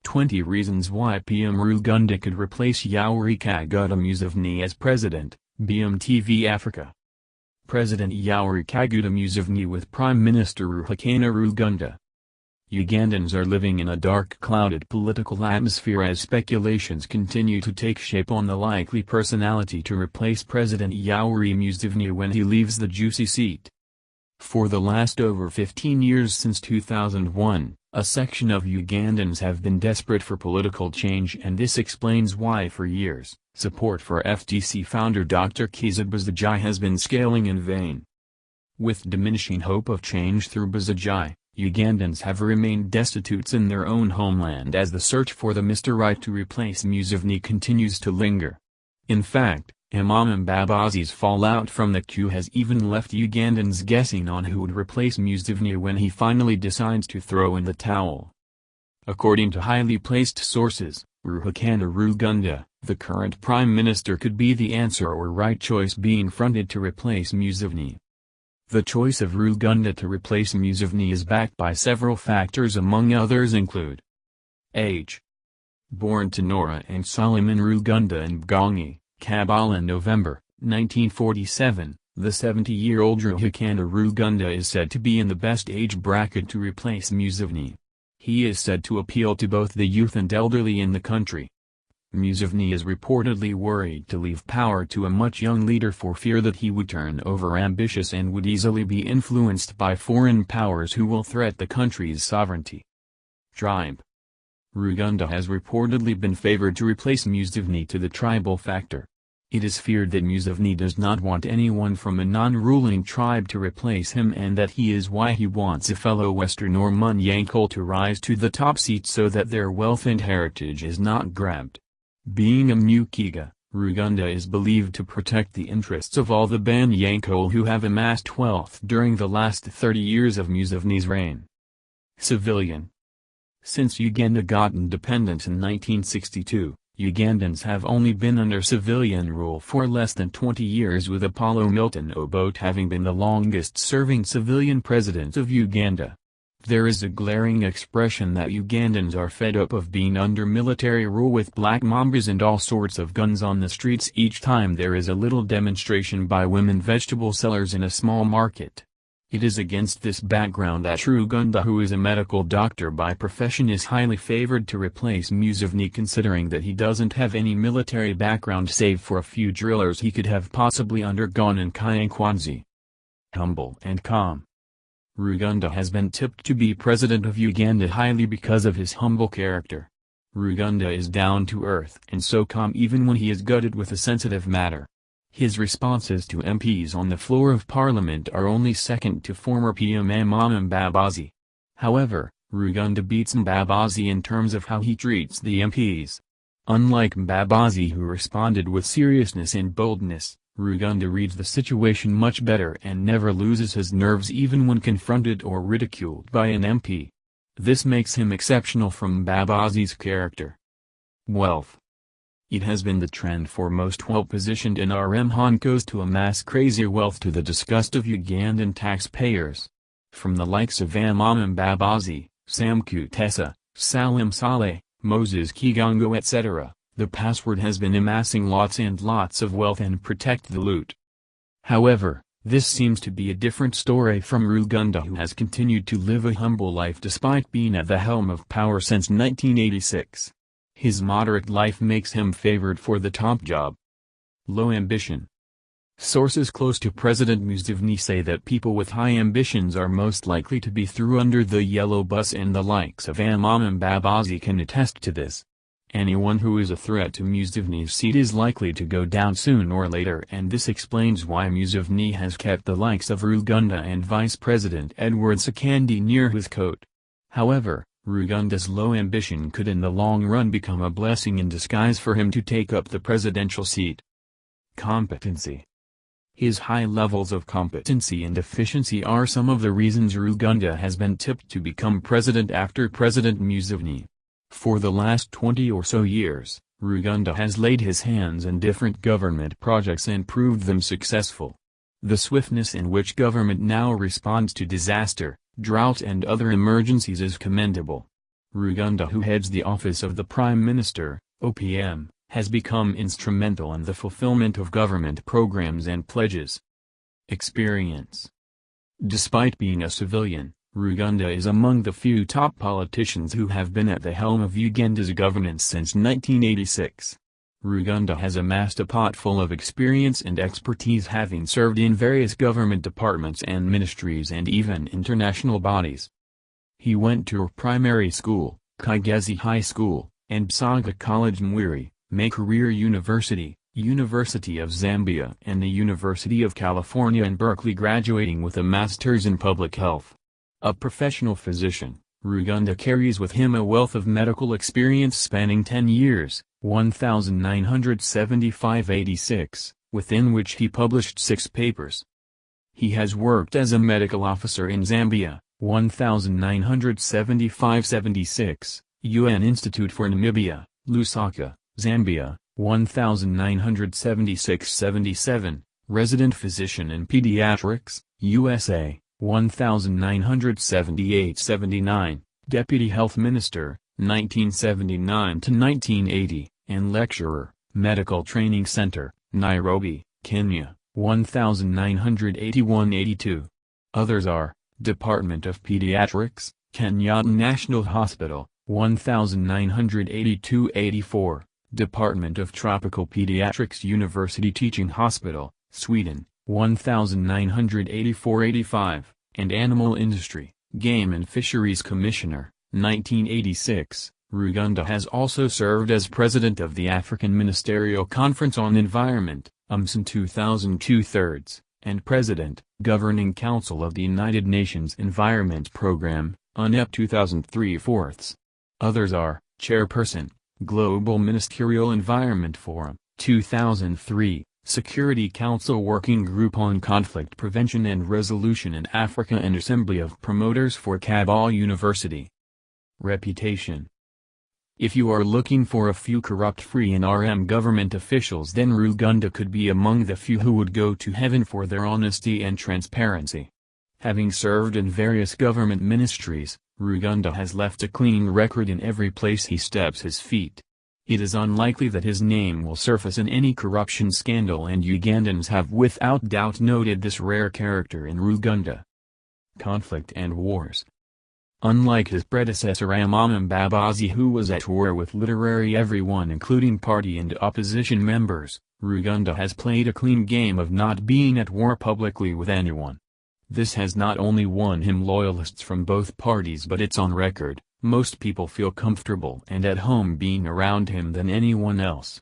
20 Reasons Why PM Rugunda Could Replace YoweriKagutta Museveni as President, BMTV Africa. President YoweriKagutta Museveni with Prime Minister Ruhakana Rugunda. Ugandans are living in a dark clouded political atmosphere as speculations continue to take shape on the likely personality to replace President Yoweri Museveni when he leaves the juicy seat. For the last over 15 years since 2001, a section of Ugandans have been desperate for political change, and this explains why for years, support for FDC founder Dr Kiiza Besigye has been scaling in vain. With diminishing hope of change through Besigye, Ugandans have remained destitutes in their own homeland as the search for the Mr. Right to replace Museveni continues to linger. In fact, Amama Mbabazi's fallout from the coup has even left Ugandans guessing on who would replace Museveni when he finally decides to throw in the towel. According to highly placed sources, Ruhakana Rugunda, the current prime minister, could be the answer or right choice being fronted to replace Museveni. The choice of Rugunda to replace Museveni is backed by several factors, among others include age. Born to Nora and Solomon Rugunda in Bgongi, Kampala in November 1947, the 70-year-old Ruhakana Rugunda is said to be in the best age bracket to replace Museveni. He is said to appeal to both the youth and elderly in the country. Museveni is reportedly worried to leave power to a much young leader for fear that he would turn over-ambitious and would easily be influenced by foreign powers who will threaten the country's sovereignty. Tribe. Rugunda has reportedly been favored to replace Museveni to the tribal factor. It is feared that Museveni does not want anyone from a non-ruling tribe to replace him, and that he is why he wants a fellow Western or Munyankole to rise to the top seat so that their wealth and heritage is not grabbed. Being a Mukiga, Rugunda is believed to protect the interests of all the Banyankole who have amassed wealth during the last 30 years of Museveni's reign. Civilian. Since Uganda got independence in 1962, Ugandans have only been under civilian rule for less than 20 years, with Apollo Milton Obote having been the longest-serving civilian president of Uganda. There is a glaring expression that Ugandans are fed up of being under military rule, with black mambas and all sorts of guns on the streets each time there is a little demonstration by women vegetable sellers in a small market. It is against this background that Rugunda, who is a medical doctor by profession, is highly favored to replace Museveni, considering that he doesn't have any military background save for a few drillers he could have possibly undergone in Kyankwanzi. Humble and calm. Rugunda has been tipped to be president of Uganda highly because of his humble character. Rugunda is down to earth and so calm even when he is gutted with a sensitive matter. His responses to MPs on the floor of parliament are only second to former PM Amama Mbabazi. However, Rugunda beats Mbabazi in terms of how he treats the MPs. Unlike Mbabazi, who responded with seriousness and boldness, Rugunda reads the situation much better and never loses his nerves even when confronted or ridiculed by an MP. This makes him exceptional from Mbabazi's character. Wealth. It has been the trend for most well-positioned NRM honkos to amass crazy wealth to the disgust of Ugandan taxpayers. From the likes of Amama Mbabazi, Sam Kutesa, Salim Saleh, Moses Kigongo etc., the password has been amassing lots and lots of wealth and protect the loot. However, this seems to be a different story from Rugunda, who has continued to live a humble life despite being at the helm of power since 1986. His moderate life makes him favored for the top job. Low ambition. Sources close to President Museveni say that people with high ambitions are most likely to be thrown under the yellow bus, and the likes of Amama Mbabazi can attest to this. Anyone who is a threat to Museveni's seat is likely to go down soon or later, and this explains why Museveni has kept the likes of Rugunda and Vice President Edward Sekandi near his coat. However, Rugunda's low ambition could in the long run become a blessing in disguise for him to take up the presidential seat. Competency. His high levels of competency and efficiency are some of the reasons Rugunda has been tipped to become president after President Museveni. For the last 20 or so years, Rugunda has laid his hands in different government projects and proved them successful. The swiftness in which government now responds to disaster, drought and other emergencies is commendable. Rugunda, who heads the Office of the Prime Minister, OPM, has become instrumental in the fulfillment of government programs and pledges. Experience. Despite being a civilian, Rugunda is among the few top politicians who have been at the helm of Uganda's governance since 1986. Rugunda has amassed a pot full of experience and expertise, having served in various government departments and ministries and even international bodies. He went to a primary school, Kigezi High School, and Busoga College Mwiri, Career University, University of Zambia and the University of California in Berkeley, graduating with a Master's in Public Health. A professional physician, Rugunda carries with him a wealth of medical experience spanning 10 years, 1975-86, within which he published 6 papers. He has worked as a medical officer in Zambia, 1975-76, UN Institute for Namibia, Lusaka, Zambia, 1976-77, resident physician in pediatrics, USA, 1978-79, deputy health minister, 1979-1980, and lecturer, Medical Training Center, Nairobi, Kenya, 1981-82. Others are, Department of Pediatrics, Kenyatta National Hospital, 1982-84, Department of Tropical Pediatrics, University Teaching Hospital, Sweden, 1984-85, and Animal Industry, Game and Fisheries Commissioner, 1986. Rugunda has also served as President of the African Ministerial Conference on Environment, UNEP 2002/3, and President, Governing Council of the United Nations Environment Programme, UNEP 2003/4. Others are, Chairperson, Global Ministerial Environment Forum, 2003, Security Council Working Group on Conflict Prevention and Resolution in Africa and Assembly of Promoters for Kabul University. Reputation. If you are looking for a few corrupt-free NRM government officials, then Rugunda could be among the few who would go to heaven for their honesty and transparency. Having served in various government ministries, Rugunda has left a clean record in every place he steps his feet. It is unlikely that his name will surface in any corruption scandal, and Ugandans have without doubt noted this rare character in Rugunda. Conflict and wars. Unlike his predecessor Amama Mbabazi, who was at war with literally everyone including party and opposition members, Rugunda has played a clean game of not being at war publicly with anyone. This has not only won him loyalists from both parties, but it's on record. Most people feel comfortable and at home being around him than anyone else.